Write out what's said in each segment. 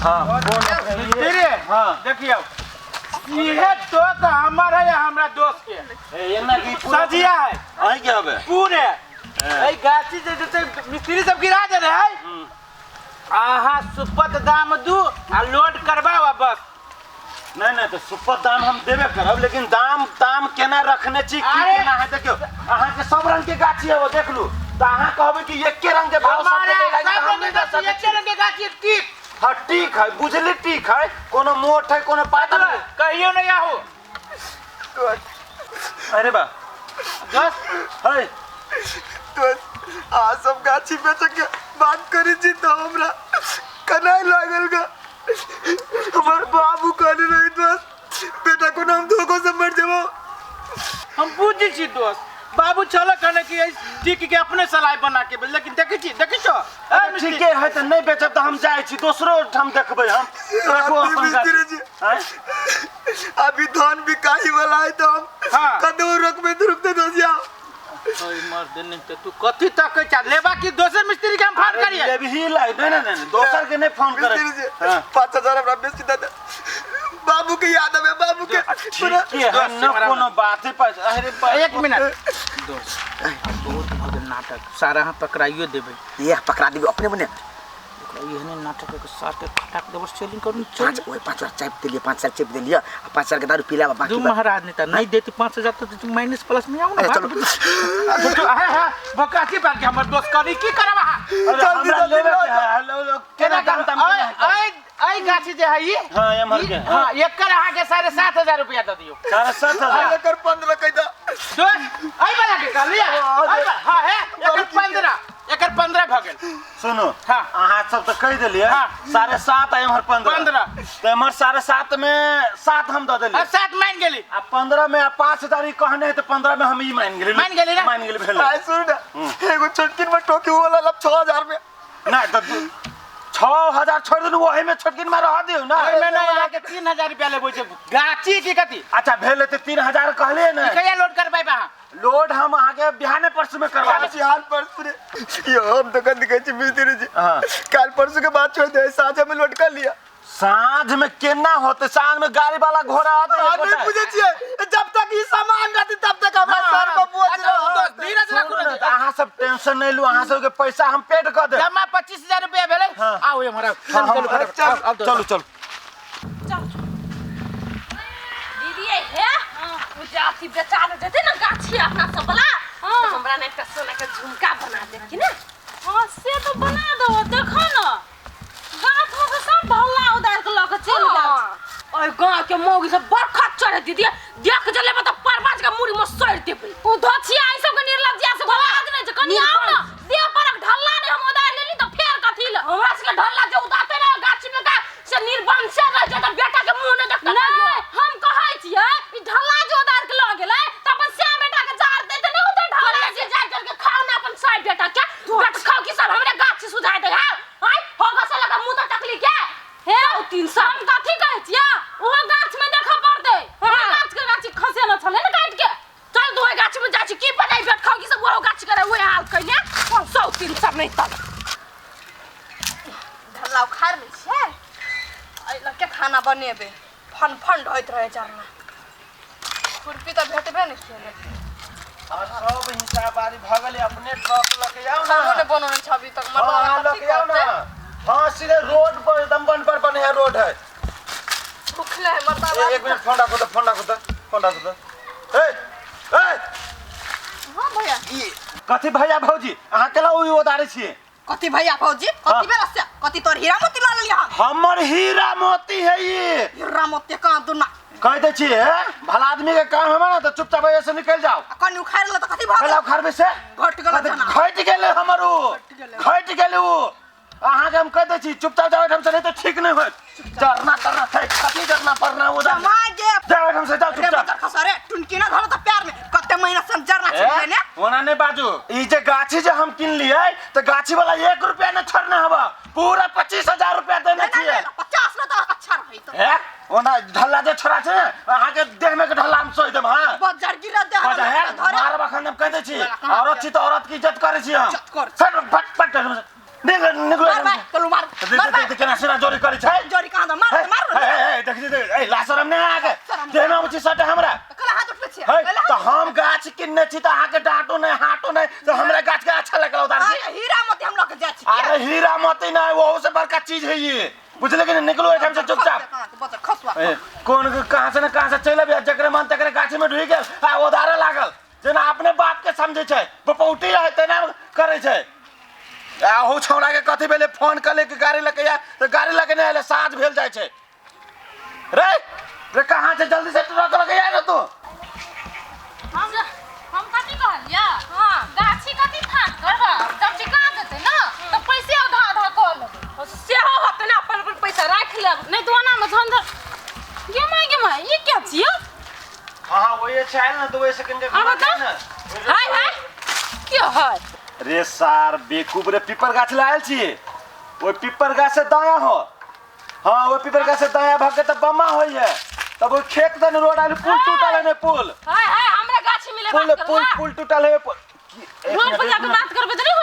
हाँ तेरे हाँ देखिए ये दोस्त हमारा है हमरा दोस्त के ये ना कि सजिया है आई क्या बे पूरे ए गाछी जैसे मिस्त्री सब गिरा दे रहे है आहा सुपत दाम दू आ लोड करवावा बस नहीं तो सुपर दाम हम देबे करब लेकिन दाम केना रखने छी की केना है देखियो अहाँ के सब रंग के गाछी है वो देख लू तो अहाँ कहबे कि एक के रंग के भाव सब दे लागी हम नहीं दे सकते एक रंग के गाछी ठीक हां ठीक है बुझली ठीक है कोनो मोट है कोनो पातल है कहियो नहीं आहो अरे बा दोस्त है तो आ सब गाछी बेच के बात करी छी तो हमरा कनाई लागल गा हमार बाबू कहले रही दोस्त बेटा को नाम धोखो से मर जाबो हम पूछी छी दोस्त बाबू चलो कहने की ठीक के अपने सलाह बना के लेकिन देखी छो ठीक है तो नहीं बेचब तो हम जाए छी दूसरो हम देखबे हम रखो अपन गाछी अभी धान बिकाई वाला है तो हम हाँ। कदो रखबे तो रुकते दोसिया ओए मर देने ते तू कथि तक चा लेबा की दोसर मिस्त्री के हम फोन करिए ले भी लाई नहीं दोसर के नहीं फोन करे हां 5000 हमरा बेच दे बाबू के याद है बाबू के ठीक है न कोनो बात है पर अरे एक मिनट दोस्त बहुत भगन नाटक सारा हम पकड़ाइयो देबे ये पकड़ा दिबे अपने बने एहने नाटक के साथ खटाक देबो सेलिंग करू पांच ओए 5000 चाप दे लिया 5000 चाप दे लिया 5000 के दारू पीला बाकी तू महाराज नेता नहीं देती 5000 तो तू माइनस प्लस में आऊ ना तो हां बकाती पर के हमर दोस्त करी की करबा अरे हमरा लेबे के केना काम तम आई गाछी जे है ये हां एमहर के हां एकर अहाँ के 7500 रुपया दे दियो 7500 एकर 15 कह दा दोस्त आई वाला के कर लिया हां है एकर 15 भ गेल सुनो हां अहाँ सब तो कह देलिए 7.5 एमहर 15 तो एमहर 7.5 में 7 हम दे देलिए 7 मान गेली आ 15 में 5000 ही कहने है तो 15 में हम ही मान गेली ना मान गेली भेल आई सुन एगो छोटकिन में टोकी वाला लब 6000 में ना तो 6000 छोड़ देनु वही में छोटकिन में रह दियो ना ओइ में ना के 3000 रुपया लेबो छै गाछी की कथि अच्छा भेले तो 3000 कहले ना कहिया लोड करबै बा लोड हम आगे बिहाने परसों में करवा आज हाल परसों रे यो हम दुकान दिखाई छी मिस्त्री जी हां कल परसों के बाद छोड़ दे साझा में लोड कर लिया साँझ में केना होते साँझ में गाड़ी वाला घोड़ा आते आप नहीं पूछे छिए जब तक ई सामान रहती तब तक हमरा सर पर बोझ रहो धीरज रखू ना अहाँ सब टेंशन नहीं लू अहाँ सब के पैसा हम पेड कर दे जमा 25000 रुपया भेलै आओ हमरा चलो चलो दीदी है पूजा अथी बेचाल देते ना गाछी अपना सब वाला तो हमरा ने एकटा सोना के झुमका बना दे कि ना हां से तो बना दो देखो ना गाछ में सब भल्ला उधार के लके चल जा ओए गांव के मौगी सब बरखा चढ़े दीदी देख जले में तो परवाज के मुड़ी में सड़ देबे उ धोछिया ई सब के निर्लज्जिया से भवाद नहीं छ कनी आओ ना देह पर ढल्ला ने हम उधार लेली तो फेर कथि ल हमरा से ढल्ला जे उदाते ना गाछी में का से निर्बंध से रह जा बेटा के मुंह ने देख नहीं हम कहै छियै ई ढल्ला जे उधार के ल गेलै त अपन श्याम बेटा के जार दे त नहीं उधर ढल्ला से जा करके खाओ ना अपन साइड बेटा के बेटा खाओ की सब हमरे गाछी सुझाय दे हां आई होगा से लगा मुंह तो टकली के हे 300 हम कथि कहै छियै ओहो गाछ में देखा पड़ दे गाछ के गाछी खसे न छले न काट के चल दो गाछ में जाछि की पटाई बेट खाओ की सब वो गाछ करे वो हाल कइले 100 300 नहीं तब ढल्ला उखाड़ ले छै आई लके खाना बनेबे फन फन होइत रहे चरना खुरपी तो भेटबे नहीं खेले सब हिसाब बारी भगले अपने ट्रक लेके आओ ना हमने बनोने छवि तक मतलब लेके आओ ना हां सीधे रोड पर एकदम बन पर बने है रोड है भूखले है मरता एक मिनट फोन रखो ए हां भैया ई कथि भैया भौजी अहाँ केला ओइ उदारे छिए कथि भैया भौजी कथि बेरस्य कथि तोर हीरा मोती ला लिया हमर हीरा मोती है ये हीरा मोती का दुना कह दे छिए भला आदमी के काम है ना तो चुपचाप ऐसे निकल जाओ कनी उखाड़ ल त कथि भ केला खरबे से घट गेल जना घट गेले हमरो घट गेले वो अहाँ के हम कह दे छी चुपचाप जाओ हम से नहीं तो ठीक नहीं होत डरना है कथि डरना पड़ना उधर माय गे जाओ हम से जाओ चुपचाप खसरे टुनकी ना धरो त प्यार में कते महीना से जरना छै ने ओना नहीं बाजू ई जे गाछी जे हम किन लिए तो गाछी वाला 1 रुपया न छोड़ना हवा पूरा 25000 रुपया देने छिए 50 में तो अच्छा रही तो है ओना ढल्ला जे छोरा छै अहाँ के देह में के ढल्ला हम सोइ देम हां बजार गिरा दे बजा है मार बखन हम कह दे छी औरत छी तो औरत की इज्जत करे छी हम इज्जत कर फट फट निकल मार चलो मार देख केना सेना जोरी करै छै जोरी कहाँ द मार मार ए देख ए लासरम ने आके देना उची सटे हमरा कला हाथ उठबे छी है तो हम गाछ किन्ने छी त अहाँ के डांटो नै हाटो नै तो हमरा गाछ के अच्छा लगल उधार छी हीरा मोती हम लोग के जा छी अरे हीरा मोती नै वो से बड़का चीज है ये बुझले कि निकलो एठम से चुपचाप बच्चा खसवा कौन कहां से न कहां से चले बे जकरे मन तकरे गाछ में ढुई गेल आ उधारे लागल जेना अपने बाप के समझे छै बपौटी है तेना करे छै आ हो छौड़ा के कथि भेले फोन कले के गाड़ी लेके आ तो गाड़ी लेके नहीं आले साँझ भेल जाय छै रे कहां से जल्दी से ट्रक लेके आ न तू हम कथी कहलिया हां गाछी कथी थाक करबा जब टिका देते ना तो पैसे आधा आधा कर लेबे सेहो होते ना अपन पैसा राख लेब नहीं तो ना में धंधा गे माय ये क्या छियो हां वो ये चाल ना तो वही सेकंड के अब बता हाय क्या है रे सार बेकूफ रे पीपर गाछ लायल छी वो पीपर गाछ से दाया हो हां वो पीपर गाछ से दाया भागे त बम्मा होई है तब वो खेत दन रोड आले पुल टूटल है ने पुल हाय हमरा गाछी मिले बात कर पुल टूटल है रोड पर जाके बात करबे त नहीं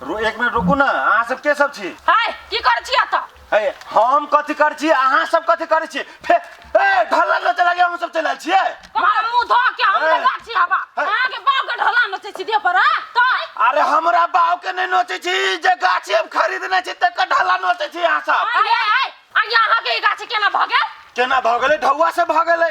हो एक मिनट रुकू ना अहाँ सब के सब छी हाय की कर छी आता है हम कथि कर छी अहाँ सब कथि कर छी फे ए ढला न चला गया हम सब चलल छी हमारा मुंह धो के हमरा गाछी हवा अहाँ के बाप के ढला नचे छी दे पर तो अरे हमरा बाव के नहीं नोचे छी जे गाछी हम खरीदने छी त का ढला नोचे छी अहाँ सब यहाँ के गाछी केना भ गेल केना भ गेलै ढौआ से भ गेलै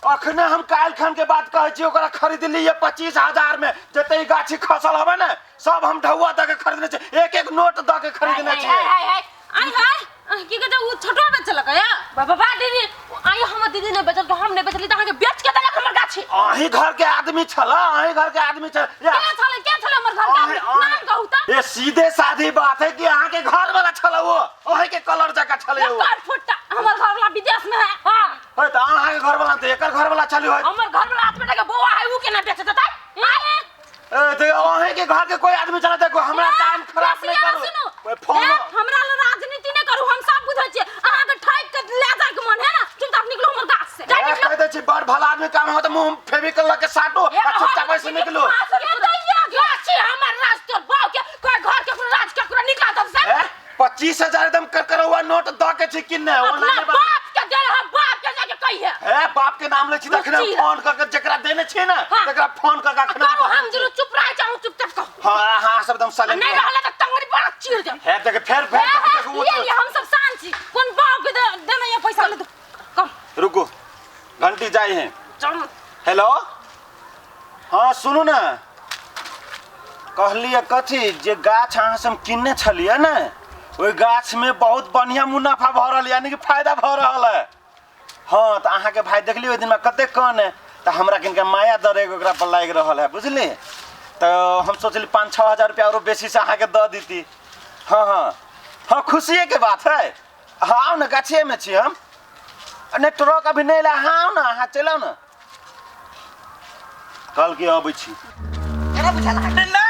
अखने हम काल खान के बात कहै छी ओकरा खरीद लिए 25,000 में जते गाछी खसल हवे ने सब हम ढौआ द के खरीदने छी एक एक नोट द के खरीदने छी आई हाय की कहते वो छोटो बेचल का या बाबा दीदी आई हम दीदी ने बेचल तो हम ने बेचली त अहाँ के बेच के देलक हमर गाछी अही घर के आदमी छला अही घर के आदमी छल के छले हमर घर के आदमी नाम कहू त ये सीधे साधी बात है कि अहाँ के घर वाला छला वो ओही के कलर जका छले वो कर फुट्टा हमर घर वाला विदेश में है हां है त अहाँ के घर वाला त एकर घर वाला छली होय हमर घर वाला हाथ में के बौआ है ऊ केना बेच देतै ए तो ओही के घर के कोई आदमी चला देखो हमरा टाइम खराब नहीं करू फोन हमरा राजनीति नहीं करू हम सब बुझै छी अहाँ के ठाक के ले जाय के मन है ना चुपचाप निकलो हमर गाछ से जा निकलो कहते छी बड़ भला आदमी काम हो त मुंह फेविकल के साटो आ चुपचाप से निकलो गाछी हमर रास्ते बाव के कोई घर के राज के पूरा निकला तब से 25,000 एकदम करकरवा नोट द के छी कि नहीं अपना बाप के दे हम बाप के जाके कहिए ए बाप के नाम ले छी तखने फोन करके जकरा देने छी ना तकरा फोन करके अखने हम जरूर चुप रह जाऊं चुपचाप कहो हां हां सब एकदम साइलेंट नहीं रहले त टंगरी बड़ा चीर दे है देख फेर देखो ये हम सब शांत छी कोन बाप के देना ये पैसा ले दो कम रुको घंटी जाई है चल हेलो हां सुनू ना कहलिए कथी जे गाछ अहाँ से किन्ने छलिए ना ओई गाछ में बहुत बढ़िया मुनाफा भ रहल यानी कि फायदा भ रहल है हाँ तो अहाँ के भाई देखली ओइ दिन में कते कन है तो हमरा किनका माया दर ओकरा पर लाग रहल है बुझली तो हम सोचली 5-6 हजार रुपया और बेसी से अहाँ के द दीती हाँ हाँ हाँ खुशिये के बात है हाँ आओ ना गाछिए में छी हम नहीं ट्रक अभी नहीं ला हाँ आओ ना अहाँ चलो ना कल के अबै छी केना बुझाला ना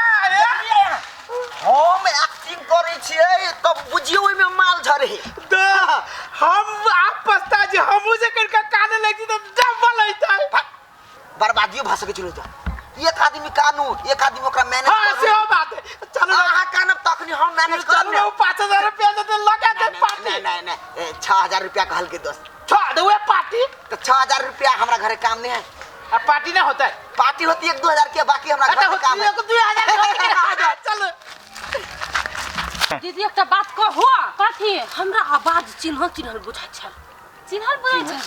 हम एक्टिंग करे छियै तब बुझियो ओइ में माल झरे द हम आप पछता जे हमहु जे करके काने लगी त डबल होइतै बर्बादियो भ सकै छै एक आदमी कानू एक आदमी ओकरा मैनेज हां से बात है चलो अहाँ कानब तखनी हम मैनेज करब चलो 5000 रुपया दे लगा दे पार्टी नहीं 6000 रुपया कहल के दोस्त छोड़ दे पार्टी तो 6000 रुपया हमरा घरे काम नहीं है अब पार्टी ना होता है पार्टी होती है 1-2 के बाकी हमरा घर में काम है 2000 चलो दीदी एकटा बात कहू कथी हमरा आवाज चिन्हल बुझाइ छल चिन्हल बुझाइ छल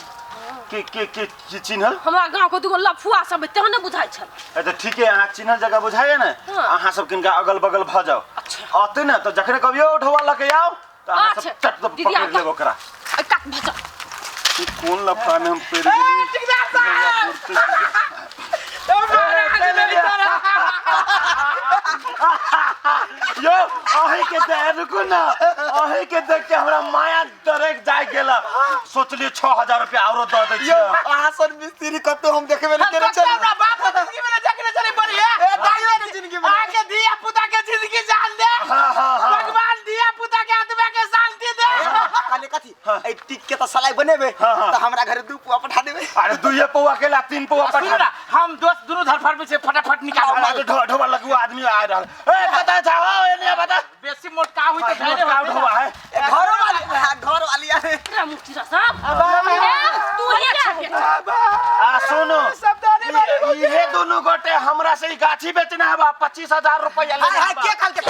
के चिन्हल हमरा गांव के दुगो लफुआ सब तेहने बुझाइ छल ए तो ठीक है अहाँ चिन्हल जगह बुझाइए ना अहाँ सब किनका अगल बगल भ जाओ अच्छा आते ना तो जखने कभियो उठवा लके आओ तो अहाँ सब चट पकड़ लेब ओकरा कट भजा कौन लफड़ा में हम पेड़ गेली ठेकेदार साहब ओ महाराज यो अही के दे रुको ना अही के देख के हमरा माया डरेक जाय गेला सोचलिए 6000 रुपया औरो द दे यो अहाँ सन मिस्त्री कतो हम देखे में केना चल हमरा बाप जिंदगी में जाके चले पड़ी है ए दाइयो के जिंदगी में आके दिया पुता के जिंदगी जान दे भगवान दिया पुता के आत्मा के शांति दे काने कथी ए टिक के त सलाई बनेबे त हमरा घरे 2 पुआ पठा देबे अरे 2 पौआ केला 3 पौआ पठा हम दोस्त दोनों धरफड़ में से फटाफट निकाल ढोबा लगुआ आदमी आ रहल ए कता जाओ एने बता बेसी मोट का हुई तो ढोबा है घरो वाले दोनों गोटे हमरा से ही गाछी बेचना है बा 25,000 रुपया हाय हाय के काल के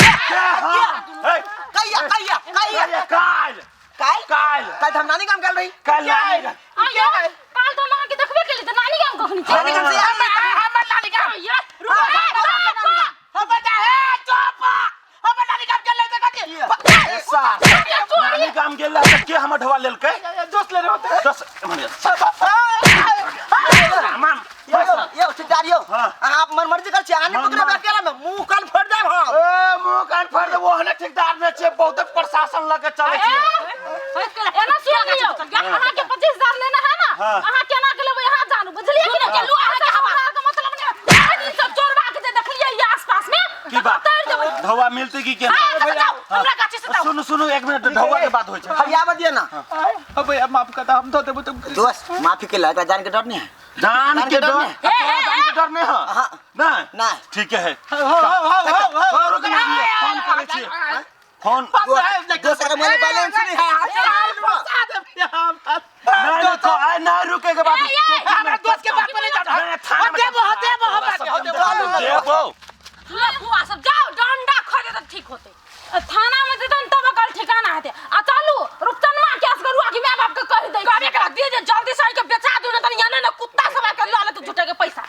काल हम नानी काम कर रही आयो काल तो मां के देखबे के लिए तो नानी गांव कखनी चल नानी काम से हमर नानी काम ये रुको हो बता है चुप हमर नानी काम के ले नानी काम गेला त के हम ढवा लेल के दोस्त ले रहे होते दस ये ठेकेदार आप मन मर्जी कर छी आने पकड़े अकेला में मुंह कान फोड़ देब हम ए मुंह कान फाड़ दे वो हने ठेकेदार ने छे बहुत प्रशासन लगे चले छे एना सुन लियो अहाँ के 25,000 लेना है ना अहाँ केना के लेबै यहां जानू बुझलिए कि नहीं चलू अहाँ के हमारा का मतलब नहीं आदमी सब चोरबा के देखलिए ये आसपास में की बात ढवा मिलते की केना हमरा गाछी से सुनो सुनो 1 मिनट ढवा के बात होय छे हरियावा दिए ना अब भैया माफ कर हम तो देबो तुम दोस्त माफी के लगा जान के डर नहीं है जान के डर नहीं है ना ना ठीक है हो रुक नहीं फोन करे छी फोन दोस्त का मोबाइल बैलेंस नहीं है नहीं रुको आए ना रुके के बाद हमरा दोस्त के बात में नहीं जाओ देबो हुआ सब जाओ डंडा खोदे तो ठीक होते थाना में देतन तब कल ठिकाना है आ चालू रुपचन मां केस करू आगे मैं बाप के कह दे गाड़ी के दिए जे जल्दी से के बेचा दू न तनी याने न कुत्ता सब के लाले तो झूठे के पैसा